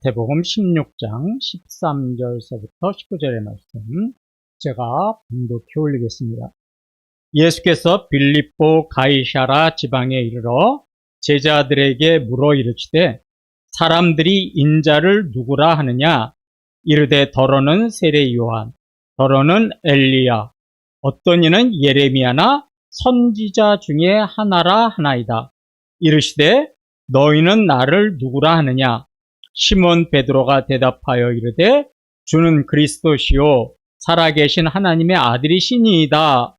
마태복음 16장 13절서부터 19절의 말씀 제가 분독해 올리겠습니다. 예수께서 빌립보 가이사랴 지방에 이르러 제자들에게 물어 이르시되 사람들이 인자를 누구라 하느냐? 이르되 더러는 세례 요한, 더러는 엘리야, 어떤 이는 예레미야나 선지자 중에 하나라 하나이다. 이르시되 너희는 나를 누구라 하느냐? 시몬 베드로가 대답하여 이르되 주는 그리스도시요 살아계신 하나님의 아들이시니이다.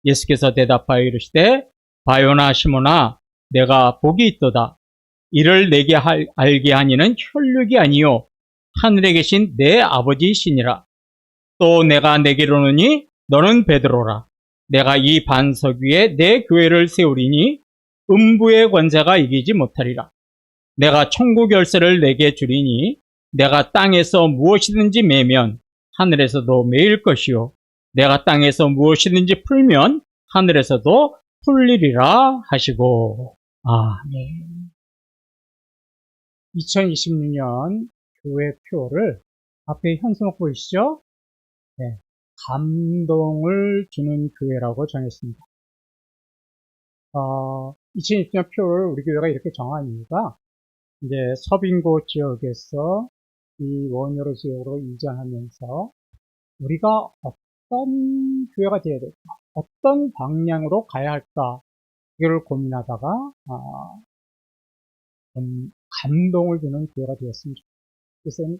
예수께서 대답하여 이르시되 바요나 시몬아 내가 복이 있도다. 이를 내게 알게 하니는 혈육이 아니요 하늘에 계신 내 아버지이시니라. 또 내가 내게 이르노니 너는 베드로라. 내가 이 반석 위에 내 교회를 세우리니 음부의 권세가 이기지 못하리라. 내가 천국 열쇠를 내게 주리니 내가 땅에서 무엇이든지 매면 하늘에서도 매일 것이요 내가 땅에서 무엇이든지 풀면 하늘에서도 풀리리라 하시고. 아멘. 2026년 교회표를 앞에 현수막 보이시죠? 네, 감동을 주는 교회라고 정했습니다. 2020년 표를 우리 교회가 이렇게 정한 이유가 이제 서빙고 지역에서 이 원효로 지역으로 이전하면서 우리가 어떤 교회가 되어야 될까, 어떤 방향으로 가야 할까, 이걸 고민하다가 좀 감동을 주는 교회가 되었으면 좋겠어요.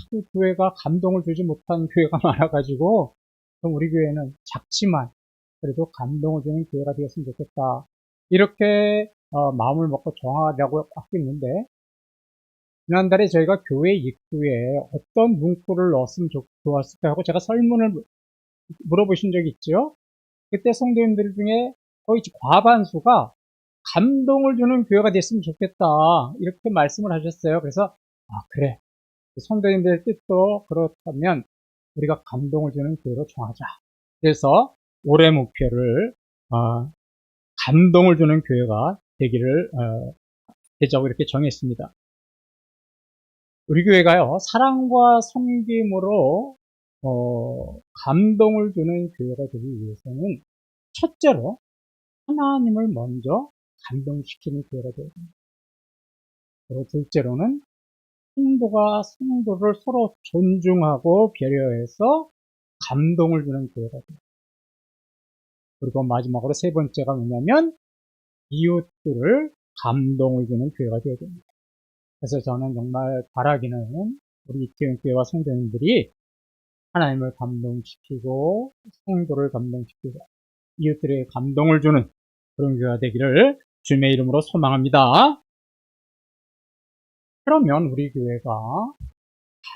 그래서 교회가 감동을 주지 못한 교회가 많아가지고 좀 우리 교회는 작지만 그래도 감동을 주는 교회가 되었으면 좋겠다, 이렇게 마음을 먹고 정하려고 하고 있는데, 지난달에 저희가 교회 입구에 어떤 문구를 넣었으면 좋았을까 하고 제가 설문을 물어보신 적이 있죠. 그때 성도님들 중에 거의 과반수가 감동을 주는 교회가 됐으면 좋겠다, 이렇게 말씀을 하셨어요. 그래서 그래, 성도님들의 뜻도 그렇다면 우리가 감동을 주는 교회로 정하자. 그래서 올해 목표를 감동을 주는 교회가 되기를 되자고 이렇게 정했습니다. 우리 교회가요, 사랑과 섬김으로 감동을 주는 교회가 되기 위해서는 첫째로 하나님을 먼저 감동시키는 교회가 되어야 됩니다. 그리고 둘째로는 성도가 성도를 서로 존중하고 배려해서 감동을 주는 교회가 됩니다. 그리고 마지막으로 세 번째가 뭐냐면 이웃들을 감동을 주는 교회가 되어야 됩니다. 그래서 저는 정말 바라기는 우리 이태원교회와 성도님들이 하나님을 감동시키고 성도를 감동시키고 이웃들에게 감동을 주는 그런 교회가 되기를 주님의 이름으로 소망합니다. 그러면 우리 교회가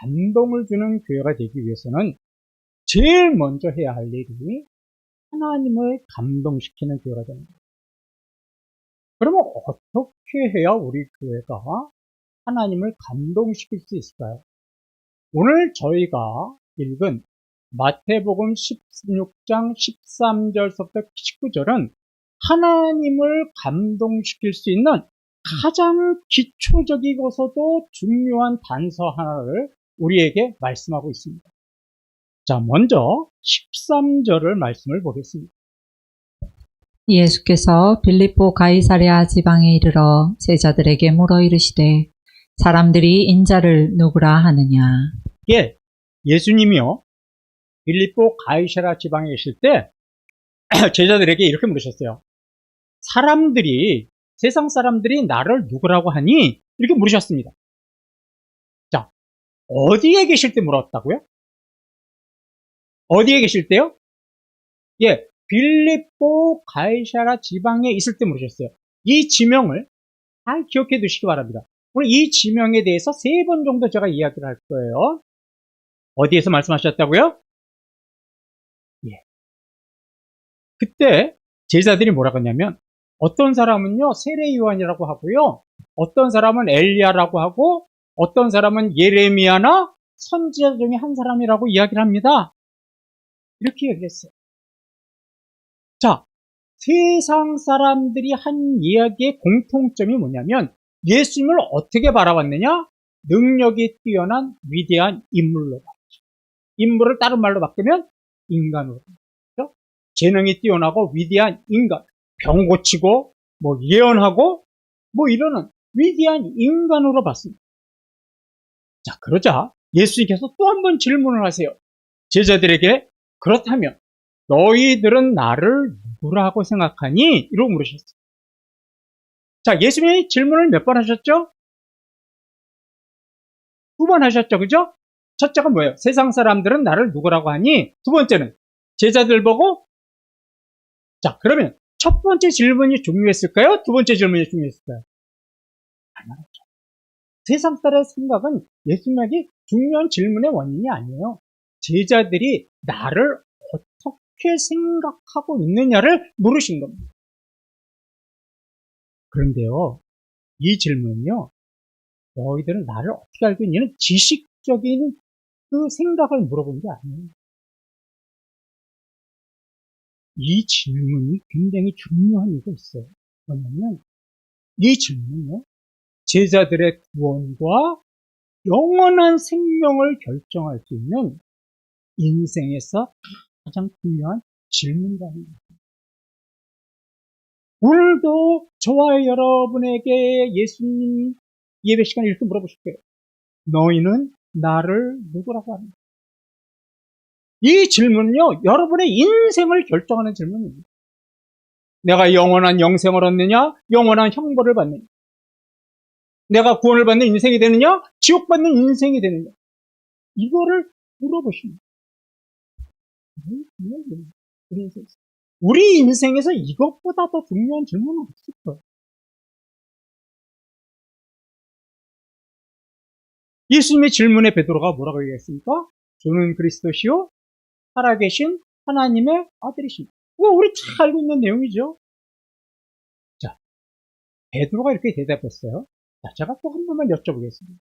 감동을 주는 교회가 되기 위해서는 제일 먼저 해야 할 일이 하나님을 감동시키는 교회가 됩니다. 그러면 어떻게 해야 우리 교회가 하나님을 감동시킬 수 있을까요? 오늘 저희가 읽은 마태복음 16장 13절부터 19절은 하나님을 감동시킬 수 있는 가장 기초적이고서도 중요한 단서 하나를 우리에게 말씀하고 있습니다. 자, 먼저 13절을 말씀을 보겠습니다. 예수께서 빌립보 가이사랴 지방에 이르러 제자들에게 물어 이르시되 사람들이 인자를 누구라 하느냐? 예, 예수님이요, 빌립보 가이사랴 지방에 계실 때 제자들에게 이렇게 물으셨어요. 세상 사람들이 나를 누구라고 하니? 이렇게 물으셨습니다. 자, 어디에 계실 때 물었다고요? 어디에 계실 때요? 예, 빌립보 가이사랴 지방에 있을 때 물으셨어요. 이 지명을 잘 기억해 두시기 바랍니다. 오늘 이 지명에 대해서 3번 정도 제가 이야기를 할 거예요. 어디에서 말씀하셨다고요? 예. 그때 제자들이 뭐라고 했냐면, 어떤 사람은요 세례 요한이라고 하고요, 어떤 사람은 엘리야라고 하고, 어떤 사람은 예레미야나 선지자 중에 한 사람이라고 이야기를 합니다. 이렇게 얘기했어요. 자, 세상 사람들이 한 이야기의 공통점이 뭐냐면 예수님을 어떻게 바라봤느냐? 능력이 뛰어난 위대한 인물로 봤죠. 인물을 다른 말로 바꾸면 인간으로 봤죠. 재능이 뛰어나고 위대한 인간, 병 고치고 뭐 예언하고 뭐 이러는 위대한 인간으로 봤습니다. 자, 그러자 예수님께서 또 한 번 질문을 하세요. 제자들에게 그렇다면 너희들은 나를 누구라고 생각하니? 이러고 물으셨어요. 자, 예수님이 질문을 몇 번 하셨죠? 2번 하셨죠, 그죠? 첫째가 뭐예요? 세상 사람들은 나를 누구라고 하니? 두 번째는 제자들 보고. 자, 그러면 첫 번째 질문이 중요했을까요? 두 번째 질문이 중요했을까요? 당연하죠. 세상 사람의 생각은 예수님에게 중요한 질문의 원인이 아니에요. 제자들이 나를 어떻게 생각하고 있느냐를 물으신 겁니다. 그런데요, 이 질문은요, 너희들은 나를 어떻게 알고 있냐는 지식적인 그 생각을 물어본 게 아니에요. 이 질문이 굉장히 중요한 이유가 있어요. 뭐냐면, 이 질문은요, 제자들의 구원과 영원한 생명을 결정할 수 있는 인생에서 가장 중요한 질문이라는 거예요. 오늘도 저와 여러분에게 예수님 예배 시간에 이렇게 물어보실게요. 너희는 나를 누구라고 하는가? 이 질문은요, 여러분의 인생을 결정하는 질문입니다. 내가 영원한 영생을 얻느냐, 영원한 형벌을 받느냐? 내가 구원을 받는 인생이 되느냐, 지옥 받는 인생이 되느냐? 이거를 물어보십니다. 우리 인생에서 이것보다 더 중요한 질문은 없을 거예요. 예수님의 질문에 베드로가 뭐라고 얘기했습니까? 주는 그리스도시요 살아계신 하나님의 아들이십니다. 우리 다 알고 있는 내용이죠. 자, 베드로가 이렇게 대답했어요. 자, 제가 또 한 번만 여쭤보겠습니다.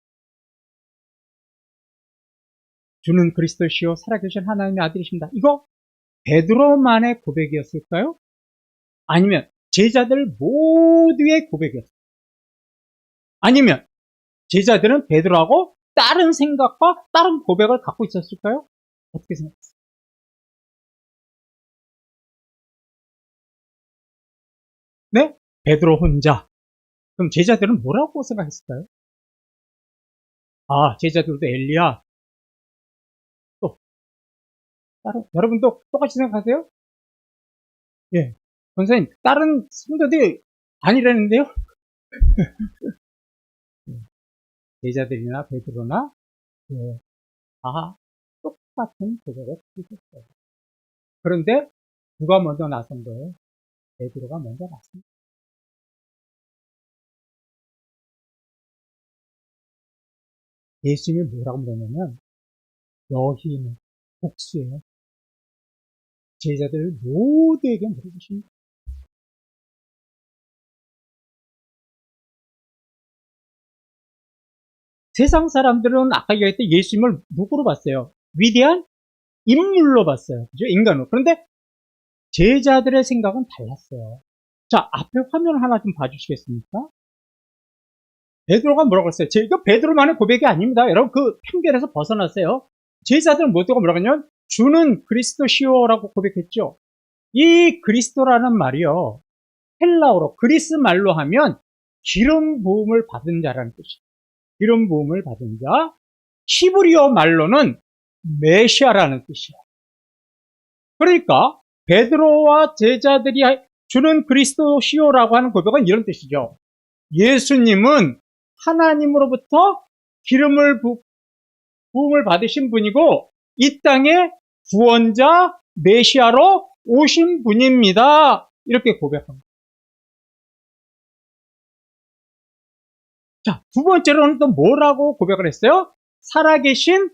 주는 그리스도시요 살아계신 하나님의 아들이십니다. 이거 베드로만의 고백이었을까요? 아니면 제자들 모두의 고백이었을까요? 아니면 제자들은 베드로하고 다른 생각과 다른 고백을 갖고 있었을까요? 어떻게 생각하세요? 네? 베드로 혼자. 그럼 제자들은 뭐라고 생각했을까요? 아, 제자들도 엘리야. 또 다른 여러분도 똑같이 생각하세요? 예. 선생님, 다른 성도들이 아니라는데요? 제자들이나 베드로나 다 똑같은 고백을 했었어요. 그런데 누가 먼저 나선 거예요? 베드로가 먼저 나섰습니다. 예수님이 뭐라고 물었냐면 너희는 복수예요. 제자들 모두에게 물어보십니다. 세상 사람들은 아까 얘기했던 예수님을 누구로 봤어요? 위대한 인물로 봤어요. 그죠? 인간으로. 그런데 제자들의 생각은 달랐어요. 자, 앞에 화면 하나 좀 봐주시겠습니까? 베드로가 뭐라고 했어요? 이거 베드로만의 고백이 아닙니다. 여러분 그 편견에서 벗어났어요. 제자들은 모두가 뭐라고 했냐면 주는 그리스도시오라고 고백했죠. 이 그리스도라는 말이요. 헬라어로 그리스 말로 하면 기름 부음을 받은 자라는 뜻이에요. 기름 부음을 받은 자. 히브리어 말로는 메시아라는 뜻이에요. 그러니까 베드로와 제자들이 주는 그리스도시오라고 하는 고백은 이런 뜻이죠. 예수님은 하나님으로부터 부음을 받으신 분이고 이 땅에 구원자 메시아로 오신 분입니다. 이렇게 고백합니다. 자, 두 번째로는 또 뭐라고 고백을 했어요? 살아계신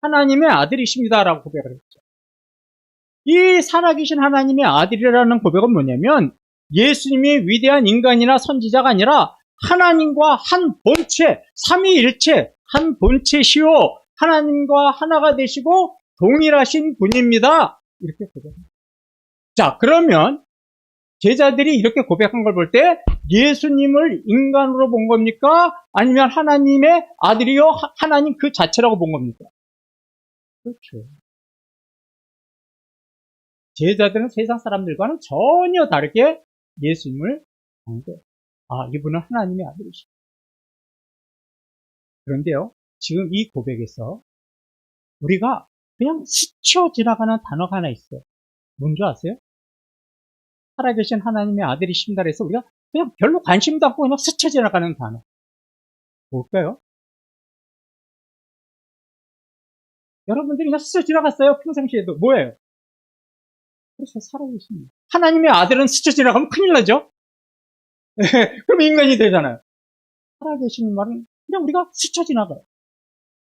하나님의 아들이십니다. 라고 고백을 했죠. 이 살아계신 하나님의 아들이라는 고백은 뭐냐면 예수님이 위대한 인간이나 선지자가 아니라 하나님과 한 본체, 삼위일체, 한 본체시오 하나님과 하나가 되시고 동일하신 분입니다. 이렇게 고백합니다. 자, 그러면 제자들이 이렇게 고백한 걸 볼 때 예수님을 인간으로 본 겁니까? 아니면 하나님의 아들이요? 하나님 그 자체라고 본 겁니까? 그렇죠. 제자들은 세상 사람들과는 전혀 다르게 예수님을 본 거예요. 아, 이분은 하나님의 아들이시다. 그런데요, 지금 이 고백에서 우리가 그냥 스쳐 지나가는 단어가 하나 있어요. 뭔지 아세요? 살아계신 하나님의 아들이십니다 해서 우리가 그냥 별로 관심도 없고 그냥 스쳐 지나가는 단어. 뭘까요? 여러분들이 그냥 스쳐 지나갔어요. 평상시에도. 뭐예요? 그래서 살아계십니다. 하나님의 아들은 스쳐 지나가면 큰일 나죠? 그럼 인간이 되잖아요. 살아계신 말은 그냥 우리가 스쳐 지나가요.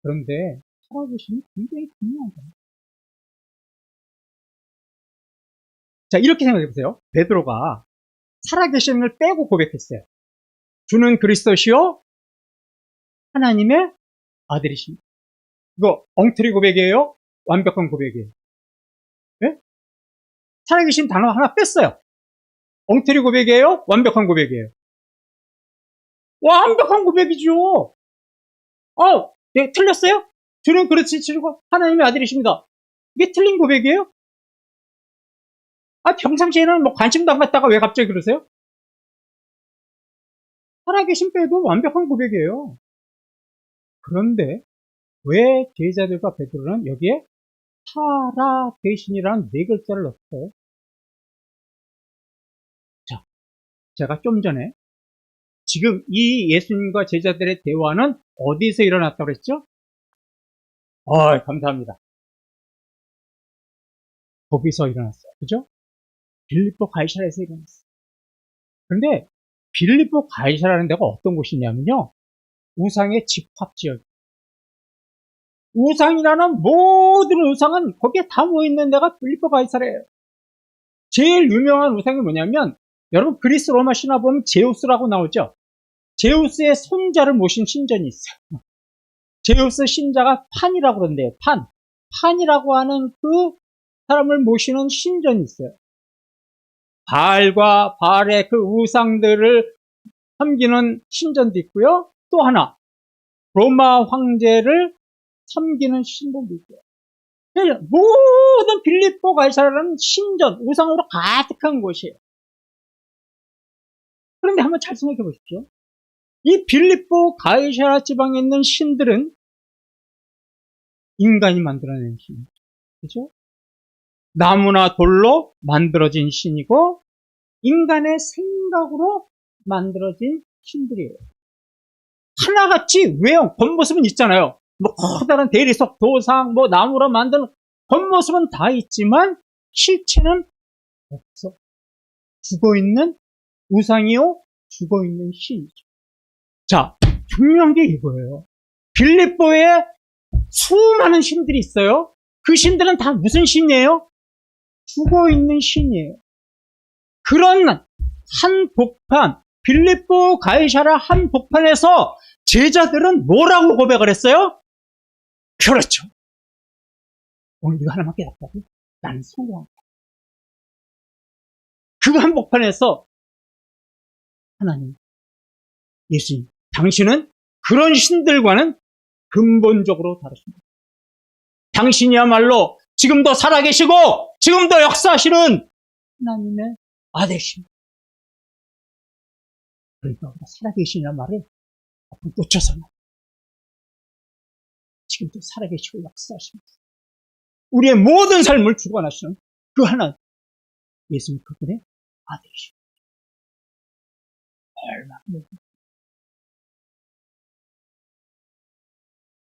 그런데 살아계심이 굉장히 중요한 거예요. 자, 이렇게 생각해 보세요. 베드로가 살아계심을 빼고 고백했어요. 주는 그리스도시요 하나님의 아들이십니다. 이거 엉터리 고백이에요? 완벽한 고백이에요? 네? 살아계신 단어 하나 뺐어요. 엉터리 고백이에요? 완벽한 고백이에요? 완벽한 고백이죠. 네, 틀렸어요? 주는 그리스도시고 하나님의 아들이십니다. 이게 틀린 고백이에요? 평상시에는 뭐 관심도 안 갖다가 왜 갑자기 그러세요? 살아계신 빼도 완벽한 고백이에요. 그런데 왜 제자들과 베드로는 여기에 살아계신이라는 네 글자를 넣었어요? 자, 제가 좀 전에 지금 이 예수님과 제자들의 대화는 어디서 일어났다고 그랬죠? 감사합니다. 거기서 일어났어요. 그죠? 빌립보 가이사랴에서 일어났어요. 그런데 빌립보 가이사랴라는 데가 어떤 곳이냐면요. 우상의 집합지역. 우상이라는 모든 우상은 거기에 다 모여있는 데가 빌립보 가이사랴예요. 제일 유명한 우상이 뭐냐면 여러분 그리스 로마 신화 보면 제우스라고 나오죠. 제우스의 손자를 모신 신전이 있어요. 제우스 신자가 판이라고 그러는데요. 판이라고 하는 그 사람을 모시는 신전이 있어요. 바알과 바알의 그 우상들을 섬기는 신전도 있고요. 또 하나 로마 황제를 섬기는 신전도 있고요. 모든 빌립보 가이사랴는 신전, 우상으로 가득한 곳이에요. 그런데 한번 잘 생각해 보십시오. 이 빌립보 가이사랴 지방에 있는 신들은 인간이 만들어낸 신, 그죠? 나무나 돌로 만들어진 신이고 인간의 생각으로 만들어진 신들이에요. 하나같이 외형, 겉모습은 있잖아요. 뭐 커다란 대리석, 도상, 뭐 나무로 만든 겉모습은 다 있지만 실체는 없어. 죽어있는 우상이요, 죽어있는 신이죠. 자, 중요한 게 이거예요. 빌립보에 수많은 신들이 있어요. 그 신들은 다 무슨 신이에요? 죽어있는 신이에요. 그런 한복판, 빌립보 가이사랴 한복판에서 제자들은 뭐라고 고백을 했어요? 그렇죠. 오늘 이거 하나만 깨닫다고 나는 성공한다. 그 한복판에서 하나님, 예수님, 당신은 그런 신들과는 근본적으로 다르십니다. 당신이야말로 지금도 살아계시고 지금도 역사하시는 하나님의 아들이십니다. 그러니까 우리가 살아계시냐 말을 앞으로 놓쳐서는 지금도 살아계시고 역사하십니다. 우리의 모든 삶을 주관하시는 그 하나 예수님 그분의 아들이십니다. 얼마나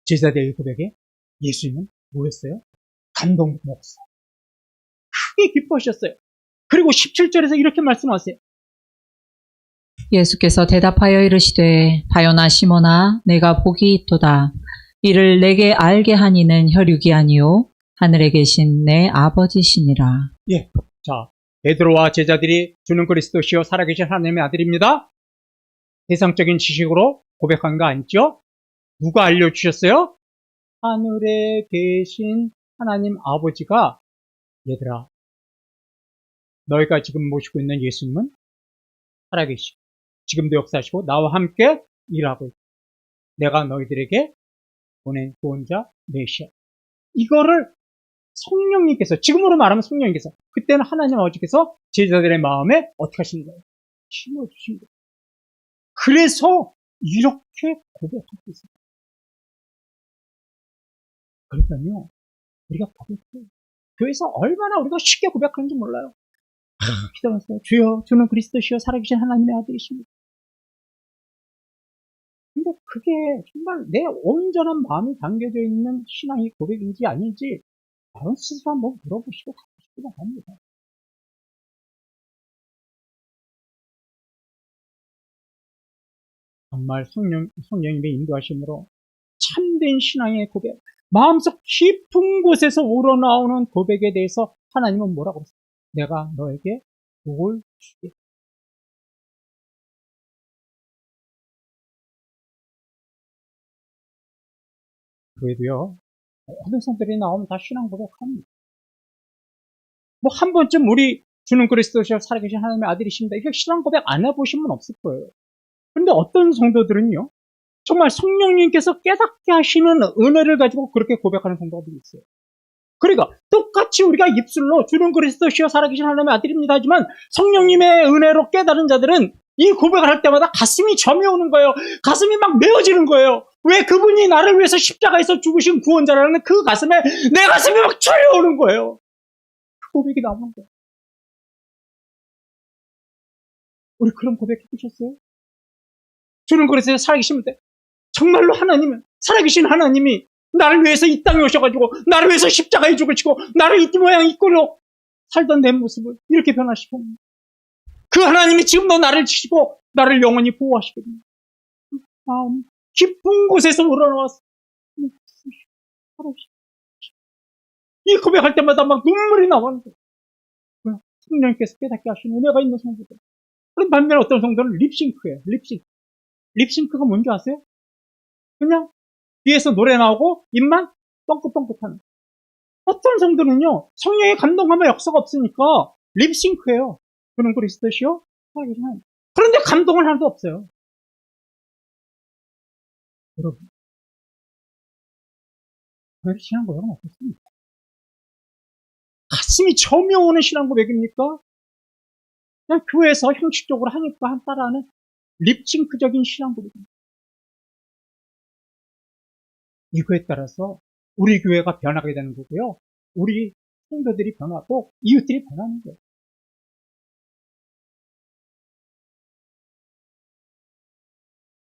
제자들의 고백에 예수님은 뭐였어요? 감동 먹었어요. 크게 기뻐하셨어요. 그리고 17절에서 이렇게 말씀하세요. 예수께서 대답하여 이르시되 바요나 시몬아 내가 복이 있도다. 이를 내게 알게 하니는 혈육이 아니요 하늘에 계신 내 아버지시니라. 예, 자 베드로와 제자들이 주는 그리스도시요 살아계신 하나님의 아들입니다. 세상적인 지식으로 고백한 거 아니죠? 누가 알려주셨어요? 하늘에 계신 하나님 아버지가 얘들아 너희가 지금 모시고 있는 예수님은 살아계시고 지금도 역사하시고 나와 함께 일하고 있다. 내가 너희들에게 보낸 구원자 메시아. 이거를 성령님께서, 지금으로 말하면 성령님께서, 그때는 하나님 아버지께서 제자들의 마음에 어떻게 하시는 거예요? 심어주신 거예요. 그래서 이렇게 고백할 수 있어요. 그러니까요, 우리가 고백해요. 교회에서 얼마나 우리가 쉽게 고백하는지 몰라요. 기도하면서 주여, 주는 그리스도시여 살아계신 하나님의 아들이십니다. 근데 그게 정말 내 온전한 마음이 담겨져 있는 신앙의 고백인지 아닌지 여러분 스스로 한번 물어보시고 가보시기 바랍니다. 정말 성령님의 인도하심으로 참된 신앙의 고백, 마음속 깊은 곳에서 우러나오는 고백에 대해서 하나님은 뭐라고 그랬어요? 내가 너에게 복을 주게. 그래도요, 모든 성들이 나오면 다 신앙 고백합니다. 뭐 한 번쯤 우리 주는 그리스도시여 살아계신 하나님의 아들이십니다. 이거 신앙 고백 안 해보신 분 없을 거예요. 그런데 어떤 성도들은요, 정말 성령님께서 깨닫게 하시는 은혜를 가지고 그렇게 고백하는 성도들이 있어요. 그러니까 똑같이 우리가 입술로 주는 그리스도시여 살아계신 하나님의 아들입니다 하지만 성령님의 은혜로 깨달은 자들은 이 고백을 할 때마다 가슴이 저며오는 거예요. 가슴이 막 메어지는 거예요. 왜? 그분이 나를 위해서 십자가에서 죽으신 구원자라는 그 가슴에 내 가슴이 막 저려오는 거예요. 그 고백이 나오는 거예요. 우리 그런 고백 해보셨어요? 주는 그리스도시여 살아계신 분 정말로 하나님은, 살아계신 하나님이 나를 위해서 이 땅에 오셔가지고 나를 위해서 십자가에 죽으시고 나를 이 모양 이 꼴로 살던 내 모습을 이렇게 변화시켰는데 그 하나님이 지금도 나를 지시고 나를 영원히 보호하시거든요. 마음 깊은 곳에서 우러나와서 이 고백할 때마다 막 눈물이 나오는 거예요. 성령님께서 깨닫게 하시는 은혜가 있는 성도들. 그럼 반면에 어떤 성도는 립싱크예요. 립싱크가 뭔지 아세요? 그냥 뒤에서 노래 나오고 입만 뻥긋뻥긋하는. 어떤 성도는요, 성령의 감동하면 역사가 없으니까 립싱크예요. 그는 그리스도시요? 그런데 감동은 하나도 없어요. 여러분, 그 신앙 고백은 어떻습니까? 가슴이 저며오는 신앙 고백입니까? 그냥 교회에서 형식적으로 하니까 따라하는 립싱크적인 신앙 고백입니다. 이거에 따라서 우리 교회가 변하게 되는 거고요. 우리 성도들이 변하고 이웃들이 변하는 거예요.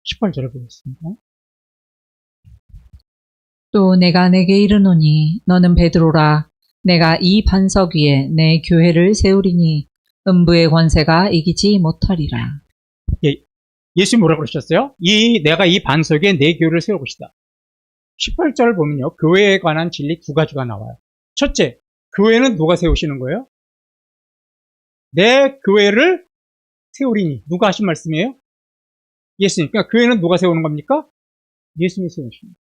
18절을 보겠습니다. 또 내가 내게 이르노니 너는 베드로라. 내가 이 반석 위에 내 교회를 세우리니 음부의 권세가 이기지 못하리라. 예수님 뭐라고 그러셨어요? 내가 이 반석에 내 교회를 세울 것이다. 18절을 보면요. 교회에 관한 진리 두 가지가 나와요. 첫째, 교회는 누가 세우시는 거예요? 내 교회를 세우리니. 누가 하신 말씀이에요? 예수님. 그러니까 교회는 누가 세우는 겁니까? 예수님이 세우십니다.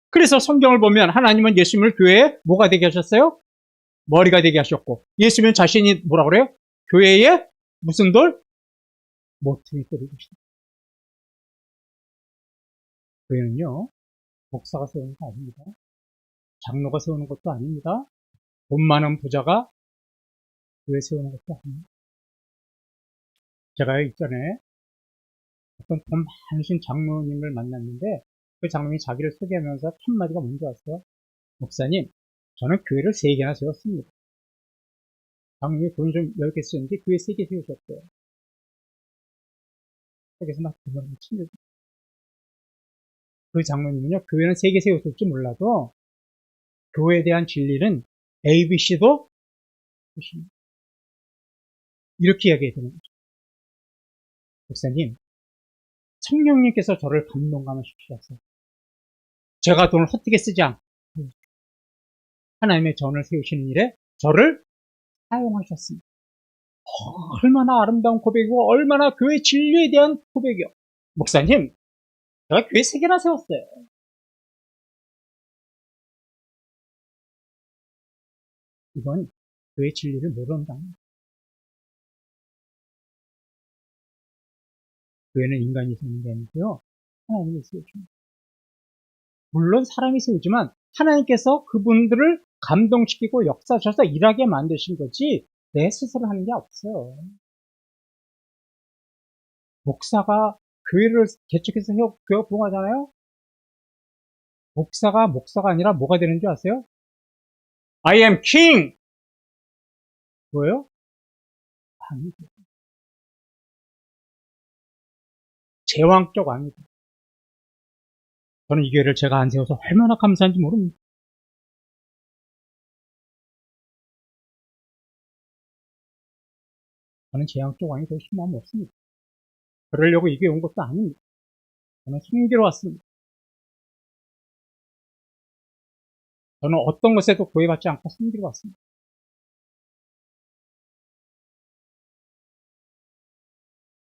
그래서 성경을 보면 하나님은 예수님을 교회에 뭐가 되게 하셨어요? 머리가 되게 하셨고 예수님은 자신이 뭐라 그래요? 교회에 무슨 돌? 모퉁이 돌이 되십니다. 교회는요. 목사가 세우는 거 아닙니다. 장로가 세우는 것도 아닙니다. 돈 많은 부자가 교회 세우는 것도 아닙니다. 제가 이전에 어떤 돈 많으신 장로님을 만났는데 그 장로님이 자기를 소개하면서 첫 마디가 뭔지 아세요? 목사님, 저는 교회를 3개나 세웠습니다. 장로님이 돈 좀 10개 쓰는데 교회 3개 세우셨대요. 그래서 막 그만 친구. 그 장로님은요, 교회는 3개 세웠을지 몰라도 교회에 대한 진리는 ABC도 이렇게 이야기해야 되는 거죠. 목사님, 성령님께서 저를 감동감시키셨어요. 제가 돈을 헛되게 쓰지 않고 하나님의 전을 세우시는 일에 저를 사용하셨습니다. 얼마나 아름다운 고백이고 얼마나 교회 진리에 대한 고백이요. 목사님, 제가 교회 3개나 세웠어요. 이건 교회 진리를 모른다는 거예요. 교회는 인간이 세우는 게 아니고요. 하나님이 세우십니다. 물론 사람이 세우지만 하나님께서 그분들을 감동시키고 역사하셔서 일하게 만드신 거지 내 스스로 하는 게 없어요. 목사가 교회를 개척해서 교회가 부흥하잖아요. 목사가 아니라 뭐가 되는 줄 아세요? I am king! 뭐예요? 왕이 돼요. 제왕적 왕이 돼요. 저는 이 교회를 제가 안 세워서 얼마나 감사한지 모릅니다. 저는 제왕적 왕이 되고 싶은 마음이 없습니다. 그러려고 이 교회 온 것도 아닙니다. 저는 섬기러 왔습니다. 저는 어떤 것에도 구애받지 않고 섬기러 왔습니다.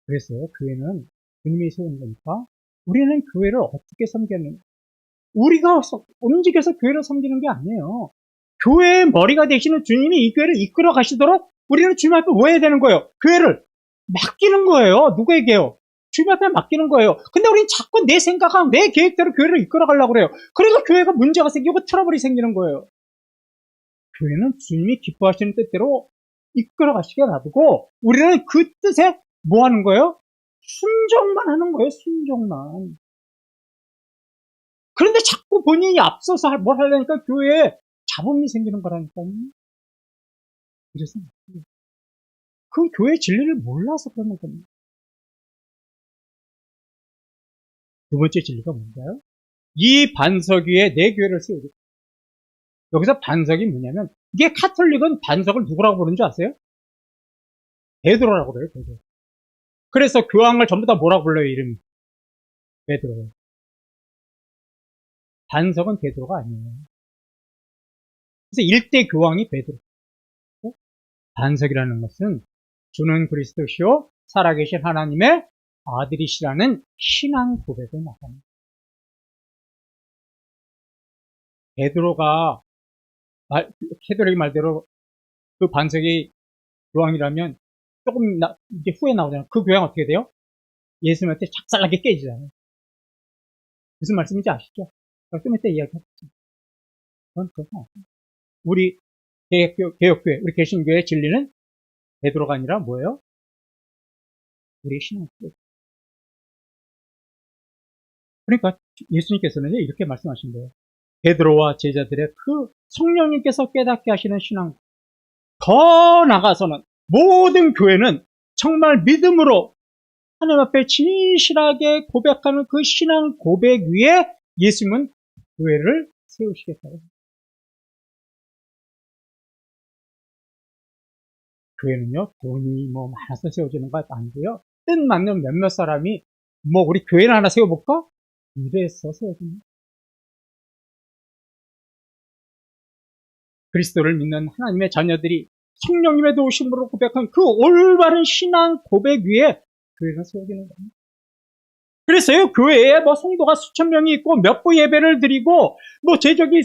그래서 교회는 주님이 세운 거니까 우리는 교회를 어떻게 섬겼는가? 우리가 움직여서 교회를 섬기는 게 아니에요. 교회의 머리가 되시는 주님이 이 교회를 이끌어 가시도록 우리는 주님 앞에 뭐 해야 되는 거예요? 교회를 맡기는 거예요. 누구에게요? 주님 앞에 맡기는 거예요. 근데 우리는 자꾸 내 생각하고 내 계획대로 교회를 이끌어 가려고 그래요. 그러니까 교회가 문제가 생기고 트러블이 생기는 거예요. 교회는 주님이 기뻐하시는 뜻대로 이끌어 가시게 놔두고 우리는 그 뜻에 뭐 하는 거예요? 순종만 하는 거예요. 순종만. 그런데 자꾸 본인이 앞서서 뭘 하려니까 교회에 잡음이 생기는 거라니까요. 그래서 그 교회 진리를 몰라서 그러는 겁니다. 두 번째 진리가 뭔가요? 이 반석 위에 내 교회를 세우겠다. 여기서 반석이 뭐냐면 이게 카톨릭은 반석을 누구라고 부르는 줄 아세요? 베드로라고 그래요. 베드로. 그래서 교황을 전부 다 뭐라고 불러요? 이름이 베드로예요. 반석은 베드로가 아니에요. 그래서 일대 교황이 베드로. 반석이라는 것은 주는 그리스도시요 살아계신 하나님의 아들이시라는 신앙 고백을 나타냅니다. 베드로가 캐톨릭 말대로 그 반석이 교황이라면 조금 이제 후에 나오잖아요. 그 교황 어떻게 돼요? 예수님한테 작살나게 깨지잖아요. 무슨 말씀인지 아시죠? 좀 이따 이야기하겠습니다. 그건 그렇지 않습니다. 우리 개혁교회, 우리 개신교의 진리는 베드로가 아니라 뭐예요? 우리 신앙교회. 그러니까 예수님께서는 이렇게 말씀하신 거예요. 베드로와 제자들의 그 성령님께서 깨닫게 하시는 신앙, 더 나아가서는 모든 교회는 정말 믿음으로 하나님 앞에 진실하게 고백하는 그 신앙 고백 위에 예수님은 교회를 세우시겠다고 합니다. 교회는요, 돈이 뭐 많아서 세워지는 것 아니고요. 뜻 맞는 몇몇 사람이 뭐 우리 교회를 하나 세워볼까? 이래서 세워집니다. 그리스도를 믿는 하나님의 자녀들이 성령님의 도우심으로 고백한 그 올바른 신앙 고백 위에 교회가 세워지는 겁니다. 그래서요, 교회에 뭐 성도가 수천 명이 있고 몇 부 예배를 드리고 뭐 제적이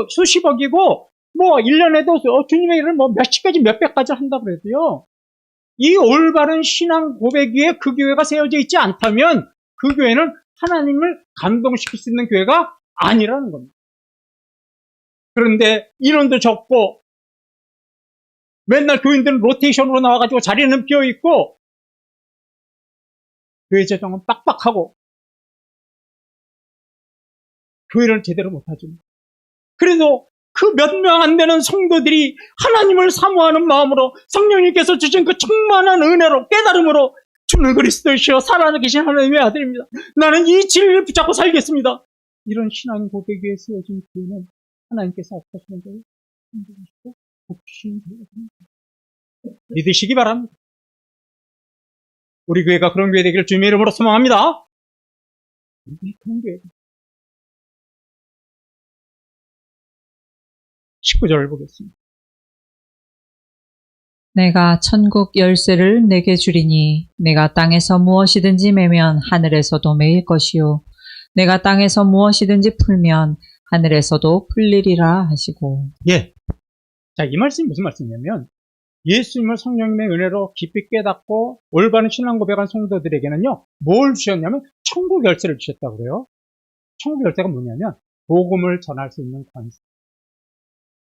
수십억이고 뭐 1년에도 주님의 일을 뭐 몇십까지 몇백까지 한다 그래도요. 이 올바른 신앙 고백 위에 그 교회가 세워져 있지 않다면 그 교회는 하나님을 감동시킬 수 있는 교회가 아니라는 겁니다. 그런데 인원도 적고 맨날 교인들은 로테이션으로 나와가지고 자리는 비어있고 교회 재정은 빡빡하고 교회를 제대로 못하죠. 그래도 그 몇 명 안 되는 성도들이 하나님을 사모하는 마음으로 성령님께서 주신 그 충만한 은혜로 깨달음으로 주는 그리스도시여 살아계신 하나님의 아들입니다. 나는 이 진리를 붙잡고 살겠습니다. 이런 신앙 고백 위에 세워진 교회는 하나님께서 어떠시는 거예요? 힘드시고 복주시는 교회입니다. 믿으시기 바랍니다. 우리 교회가 그런 교회 되기를 주님의 이름으로 소망합니다. 우리 그런 교회. 19절을 보겠습니다. 내가 천국 열쇠를 내게 주리니 내가 땅에서 무엇이든지 매면 하늘에서도 매일 것이요 내가 땅에서 무엇이든지 풀면 하늘에서도 풀리리라 하시고. 예. 자, 이 말씀이 무슨 말씀이냐면 예수님을 성령님의 은혜로 깊이 깨닫고 올바른 신앙 고백한 성도들에게는요, 뭘 주셨냐면 천국 열쇠를 주셨다고 그래요. 천국 열쇠가 뭐냐면 복음을 전할 수 있는 권세.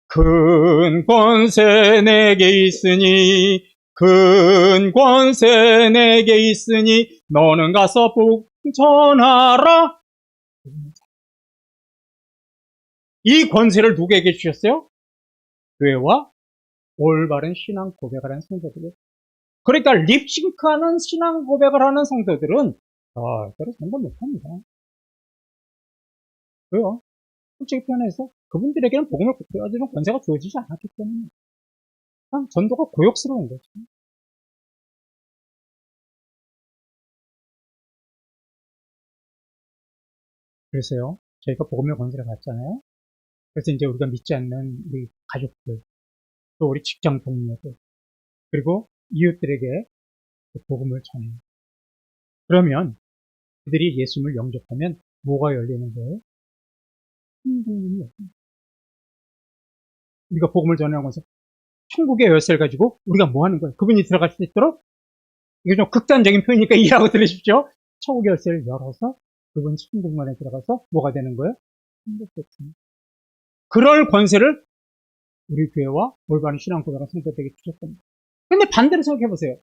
큰 권세 내게 있으니, 큰 권세 내게 있으니 너는 가서 복음 전하라. 이 권세를 누구에게 주셨어요? 교회와 올바른 신앙 고백을 하는 성도들이. 그러니까 립싱크하는 신앙 고백을 하는 성도들은 절대로 전도 못합니다. 왜요? 솔직히 표현해서 그분들에게는 복음을 보여주는 권세가 주어지지 않았기 때문에 그냥 전도가 고역스러운 거죠. 그래서요, 저희가 복음의 권세를 받잖아요. 그래서 이제 우리가 믿지 않는 우리 가족들, 또 우리 직장 동료들, 그리고 이웃들에게 그 복음을 전해요. 그러면 그들이 예수님을 영접하면 뭐가 열리는 거예요? 천국문이 열립니다. 우리가 복음을 전하면서 천국의 열쇠를 가지고 우리가 뭐 하는 거예요? 그분이 들어갈 수 있도록, 이게 좀 극단적인 표현이니까 이해하고 들으십시오. 천국의 열쇠를 열어서 그분 천국문에 들어가서 뭐가 되는 거예요? 천국 백성. 그럴 권세를 우리 교회와 올바른 신앙 고백한 성도들에게 주셨답니다. 근데 반대로 생각해 보세요.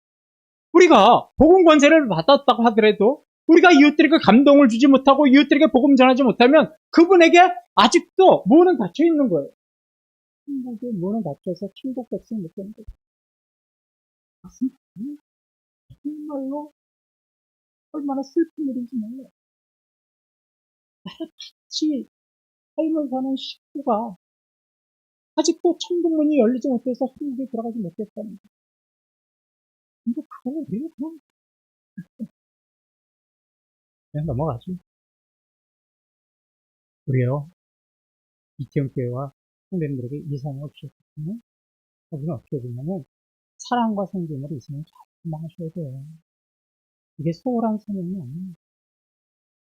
우리가 복음 권세를 받았다고 하더라도 우리가 이웃들에게 감동을 주지 못하고 이웃들에게 복음 전하지 못하면 그분에게 아직도 문은 닫혀 있는 거예요. 천국의 문은 닫혀서 천국 백성이 못 되는 거예요. 정말로 얼마나 슬픈 일인지 몰라요. 같이 삶을 사는 식구가 아직도 천국문이 열리지 못해서 천국에 들어가지 못했다는 거예요. 근데 그걸 왜 그냥 넘어가지. 우리요, 이태원교회와 성도님들에게 이 사명을 주셨거든요. 우리는 어떻게 보냐면 사랑과 성김으로 이 사명을 잘 감당하셔야 돼요. 이게 소홀한 사명이 아니에요.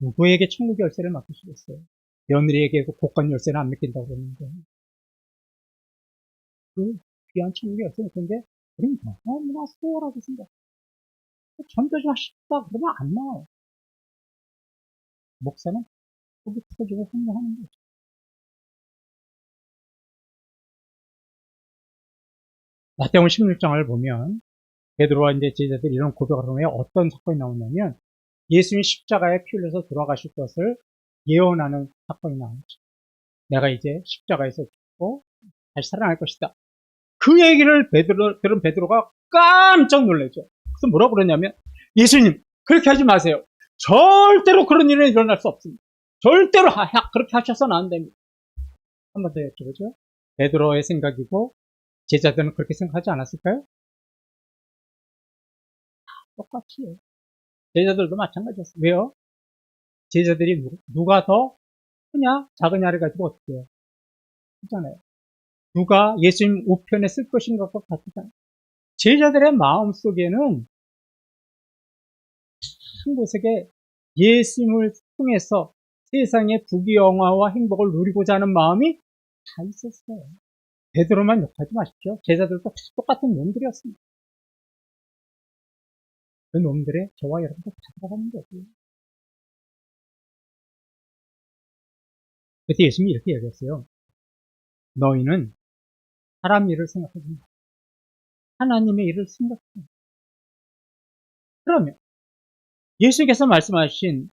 누구에게 천국 열쇠를 맡기시겠어요? 며느리에게 복권 열쇠는 안 맡긴다고 그러는데 그 귀한 천국 열쇠는 근데 우리는 너무나 소홀하게 생각해요. 전도 좀 하십시다 그러면 안 나와요. 목사는 속이 터지고 혼내하는 거죠. 마태복음 16장을 보면 베드로와 이제 제자들이 이런 고백을 하면 어떤 사건이 나오냐면 예수님이 십자가에 피 흘려서 돌아가실 것을 예언하는 사건이 나오죠. 내가 이제 십자가에서 죽고 다시 살아날 것이다. 그 얘기를 들은 베드로가 깜짝 놀라죠. 그래서 뭐라고 그러냐면 예수님 그렇게 하지 마세요. 절대로 그런 일은 일어날 수 없습니다. 절대로 그렇게 하셔서는 안 됩니다. 한 번 더 여쭤보죠. 베드로의 생각이고 제자들은 그렇게 생각하지 않았을까요? 똑같이 해요. 제자들도 마찬가지였어요. 왜요? 제자들이 누가 더 크냐 작으냐를 가지고 어떻게 해요? 하잖아요. 누가 예수님 우편에 쓸 것인가 같잖아요. 제자들의 마음속에는 한 곳에 예수님을 통해서 세상의 부귀영화와 행복을 누리고자 하는 마음이 다 있었어요. 베드로만 욕하지 마십시오. 제자들도 똑같은 놈들이었습니다. 그 놈들의 저와 여러분도 다 들어가는 거고요. 그때 예수님이 이렇게 얘기했어요. 너희는 사람 일을 생각하지 마. 하나님의 일을 생각해. 그러면 예수께서 말씀하신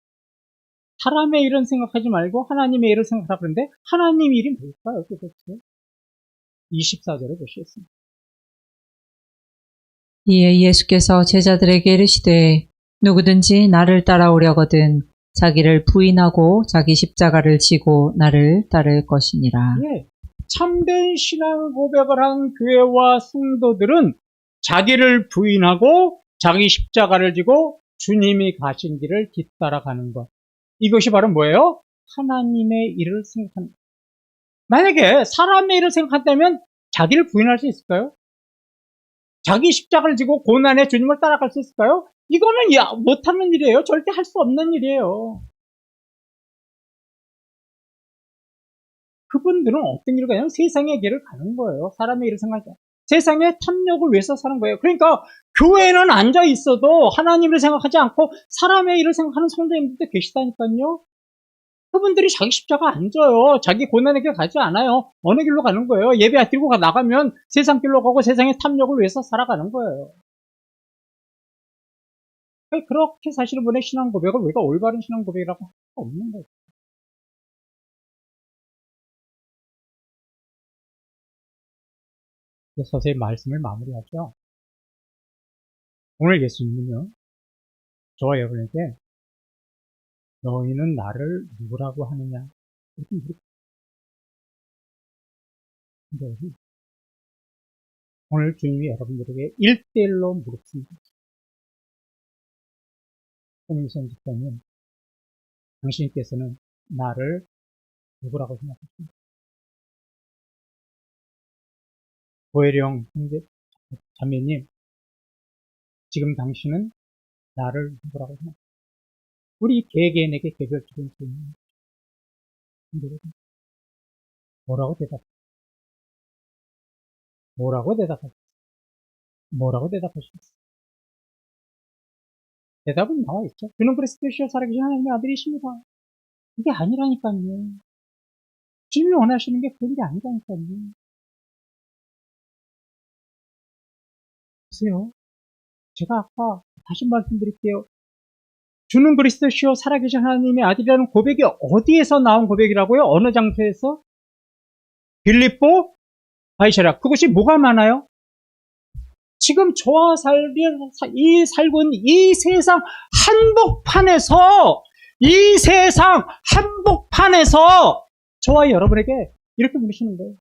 사람의 일은 생각하지 말고 하나님의 일을 생각하라 그러는데 하나님 일이 뭘까요? 도대체? 24절에 보시겠습니다. 이에 예수께서 제자들에게 이르시되 누구든지 나를 따라오려거든 자기를 부인하고 자기 십자가를 지고 나를 따를 것이니라. 예, 참된 신앙 고백을 한 교회와 성도들은 자기를 부인하고 자기 십자가를 지고 주님이 가신 길을 뒤따라가는 것. 이것이 바로 뭐예요? 하나님의 일을 생각하는 것. 만약에 사람의 일을 생각한다면 자기를 부인할 수 있을까요? 자기 십자가를 지고 고난의 주님을 따라갈 수 있을까요? 이거는 못하는 일이에요. 절대 할 수 없는 일이에요. 그분들은 어떤 일을 가냐면 세상의 길을 가는 거예요. 사람의 일을 생각하지 않아요. 세상의 탐욕을 위해서 사는 거예요. 그러니까 교회는 앉아 있어도 하나님을 생각하지 않고 사람의 일을 생각하는 성도님들도 계시다니까요. 그분들이 자기 십자가 안 져요. 자기 고난의 길 가지 않아요. 어느 길로 가는 거예요? 예배 드리고 나가면 세상 길로 가고 세상의 탐욕을 위해서 살아가는 거예요. 그렇게 사시는 분의 신앙 고백을 우리가 올바른 신앙 고백이라고 할 수가 없는 거예요. 그래서 서서히 말씀을 마무리하죠. 오늘 예수님은요, 저와 여러분에게 너희는 나를 누구라고 하느냐 이렇게 물으십니다. 오늘 주님이 여러분들에게 1대1로 물었습니다. 손님선 집사님, 당신께서는 나를 누구라고 생각하십니까? 고혜령 형제 자매님, 지금 당신은 나를 누구라고 생각하십니까? 우리 개개인에게 개별적인 질문입니다. 뭐라고 대답하십니까? 뭐라고 대답하시겠어요? 대답은 나와 있죠. 그는 그리스도시요 살아계신 하나님의 아들이십니다. 그게 아니라니까요. 주님이 원하시는 게 그런 게 아니라니까요. 보세요. 제가 아까 다시 말씀드릴게요. 주는 그리스도시요 살아계신 하나님의 아들이라는 고백이 어디에서 나온 고백이라고요? 어느 장소에서? 빌립보, 바이셔라. 그곳이 뭐가 많아요? 지금 저와 살고 있는 이 세상 한복판에서 저와 여러분에게 이렇게 물으시는 거예요.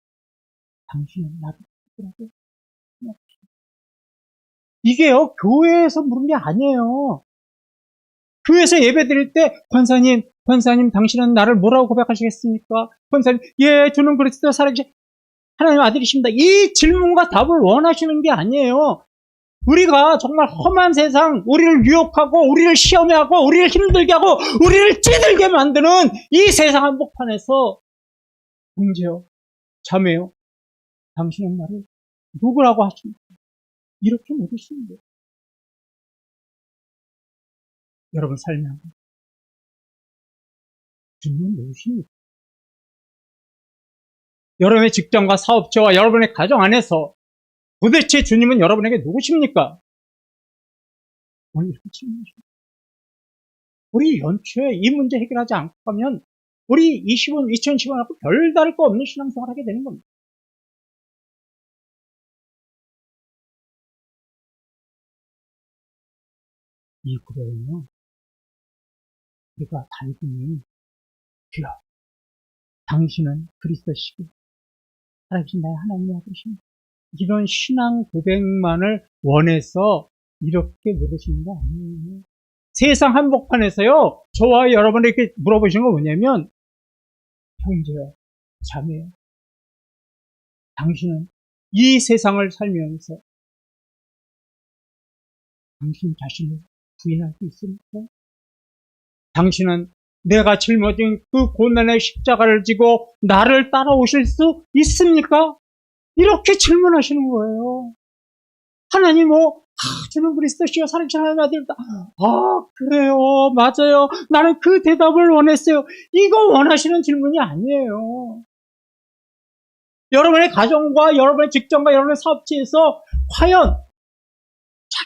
당신은 나를 누구라고 생각하십니까? 이게요, 교회에서 물은 게 아니에요. 교회에서 예배 드릴 때, 권사님, 당신은 나를 뭐라고 고백하시겠습니까? 권사님, 예, 주는 그리스도 살아계신 하나님의 아들이십니다. 이 질문과 답을 원하시는 게 아니에요. 우리가 정말 험한 세상, 우리를 유혹하고, 우리를 시험하고, 우리를 힘들게 하고, 우리를 찌들게 만드는 이 세상 한복판에서, 형제요, 자매요, 당신은 나를 누구라고 하십니까? 이렇게 물으시는 거예요. 여러분 삶이 한번 주님은 누구십니까? 여러분의 직장과 사업체와 여러분의 가정 안에서 도대체 주님은 여러분에게 누구십니까? 오늘 이렇게 질문하십니다. 우리 연초에 이 문제 해결하지 않고 가면 우리 2010년하고 별다를 거 없는 신앙생활 하게 되는 겁니다. 이 고백은요, 우리가 단순히 주여, 당신은 그리스도시고 살아계신 나의 하나님의 아들이십니다. 이런 신앙 고백만을 원해서 이렇게 물으시는 거 아니에요. 세상 한복판에서요, 저와 여러분에게 물어보시는 건 뭐냐면, 형제요, 자매요, 당신은 이 세상을 살면서 당신 자신을 부인할 수 있습니까? 당신은 내가 짊어진 그 고난의 십자가를 지고 나를 따라오실 수 있습니까? 이렇게 질문하시는 거예요. 하나님 주는 그리스도시요 살아계신 하나님의 아들이다. 그래요, 맞아요. 나는 그 대답을 원했어요. 이거 원하시는 질문이 아니에요. 여러분의 가정과 여러분의 직장과 여러분의 사업체에서 과연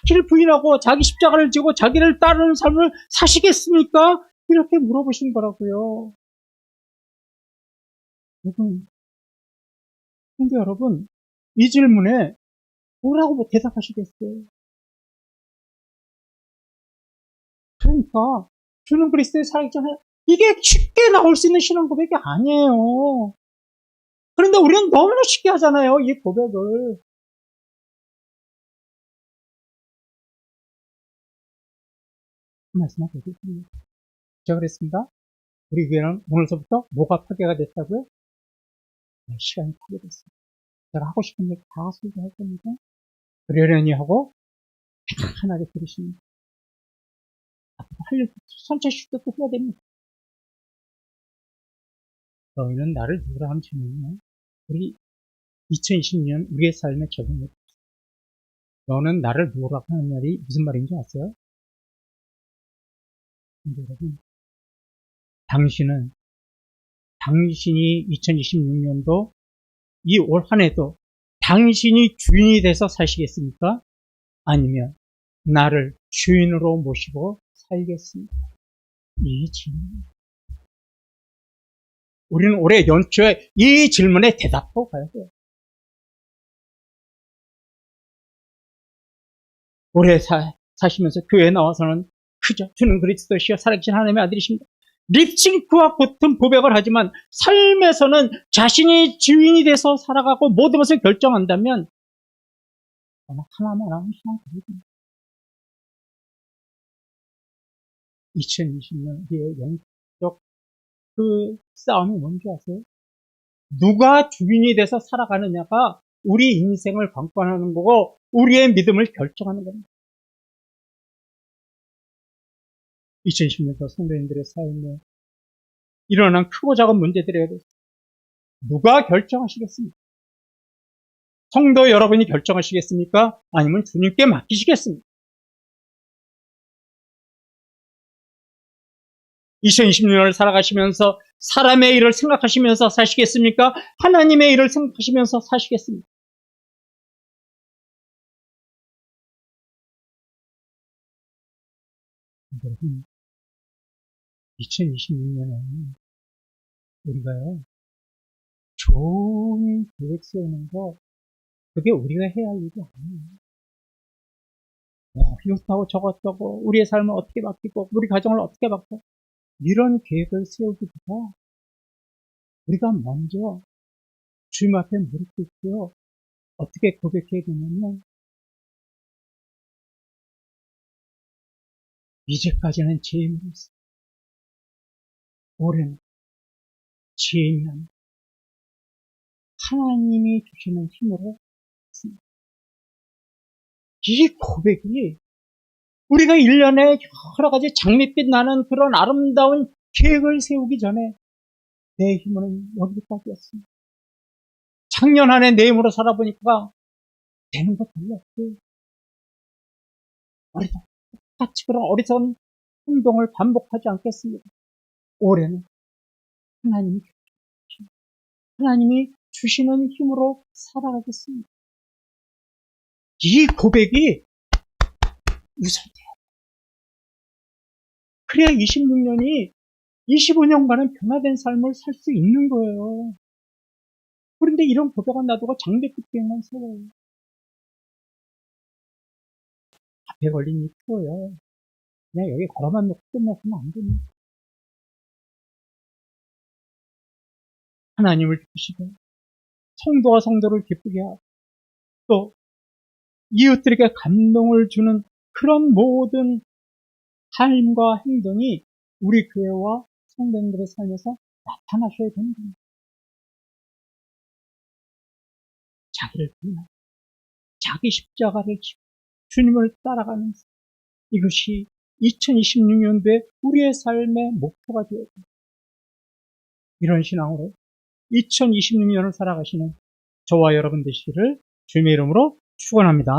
자기를 부인하고 자기 십자가를 지고 자기를 따르는 삶을 사시겠습니까? 이렇게 물어보신 거라고요. 근데 여러분, 이 질문에 뭐라고 대답하시겠어요? 그러니까 주는 그리스도의 살아계신 이게 쉽게 나올 수 있는 신앙 고백이 아니에요. 그런데 우리는 너무나 쉽게 하잖아요, 이 고백을. 그 말씀을 드리겠습니다. 제가 그랬습니다. 우리 교회는 오늘서부터 뭐가 파괴가 됐다고요? 네, 시간이 파괴됐습니다. 제가 하고 싶은 얘기 다 소개할 겁니다. 그러려니 하고 편하게 들으십니다. 앞으로 하려고 선체 쉴 때도 해야 됩니다. 너희는 나를 누구라 하는 질문이요. 우리 2020년 우리의 삶에 적용해 너는 나를 누구라고 하는 말이 무슨 말인지 아세요? 근데 여러분, 당신이 2026년도 이 올 한 해도 당신이 주인이 돼서 사시겠습니까? 아니면 나를 주인으로 모시고 살겠습니까? 이 질문. 우리는 올해 연초에 이 질문에 대답하고 가야 돼요. 올해 사시면서 교회에 나와서는 그저 주는 그리스도시여 살아계신 하나님의 아들이십니다. 립싱크와 같은 고백을 하지만 삶에서는 자신이 주인이 돼서 살아가고 모든 것을 결정한다면 하나만 하면 신앙 고백입니다. 2020년의 영적 그 싸움이 뭔지 아세요? 누가 주인이 돼서 살아가느냐가 우리 인생을 관건하는 거고 우리의 믿음을 결정하는 겁니다. 2020년도 성도님들의 삶에 일어난 크고 작은 문제들에 대해서 누가 결정하시겠습니까? 성도 여러분이 결정하시겠습니까? 아니면 주님께 맡기시겠습니까? 2020년을 살아가시면서 사람의 일을 생각하시면서 사시겠습니까? 하나님의 일을 생각하시면서 사시겠습니까? 여러분, 2026년에 우리가요, 좋은 계획 세우는 거, 그게 우리가 해야 할 일이 아니에요. 이것하고 저것하고, 우리의 삶을 어떻게 바뀌고, 우리 가정을 어떻게 바뀌고, 이런 계획을 세우기보다, 우리가 먼저 주님 앞에 무릎 꿇고요, 어떻게 고백해야 되냐면, 이제까지는 제 힘으로 했어요. 올해는 제 힘이 아니라 하나님이 주시는 힘으로 했습니다. 이 고백이 우리가 1년에 여러 가지 장밋빛 나는 그런 아름다운 계획을 세우기 전에 내 힘은 여기까지였습니다. 작년 한 해 내 힘으로 살아보니까 되는 것 별로 없고 우리도 똑같이 그런 어리석은 행동을 반복하지 않겠습니다. 올해는 하나님이 주시는 힘으로 살아가겠습니다. 이 고백이 우선돼요. 그래야 26년이 25년간은 변화된 삶을 살 수 있는 거예요. 그런데 이런 고백은 놔두고 장밋빛 계획만 세워요. 앞에 걸린 이 표요. 그냥 여기 걸어만 놓고 끝내서는 안 됩니다. 하나님을 기쁘시고 성도와 성도를 기쁘게 하고 또 이웃들에게 감동을 주는 그런 모든 삶과 행동이 우리 교회와 성도님들의 삶에서 나타나셔야 됩니다. 자기를 부인하고 자기 십자가를 지고 주님을 따라가는 이것이 2026년도에 우리의 삶의 목표가 되어야 됩니다. 이런 신앙으로 2026년을 살아가시는 저와 여러분 되시기를 주님의 이름으로 축원합니다.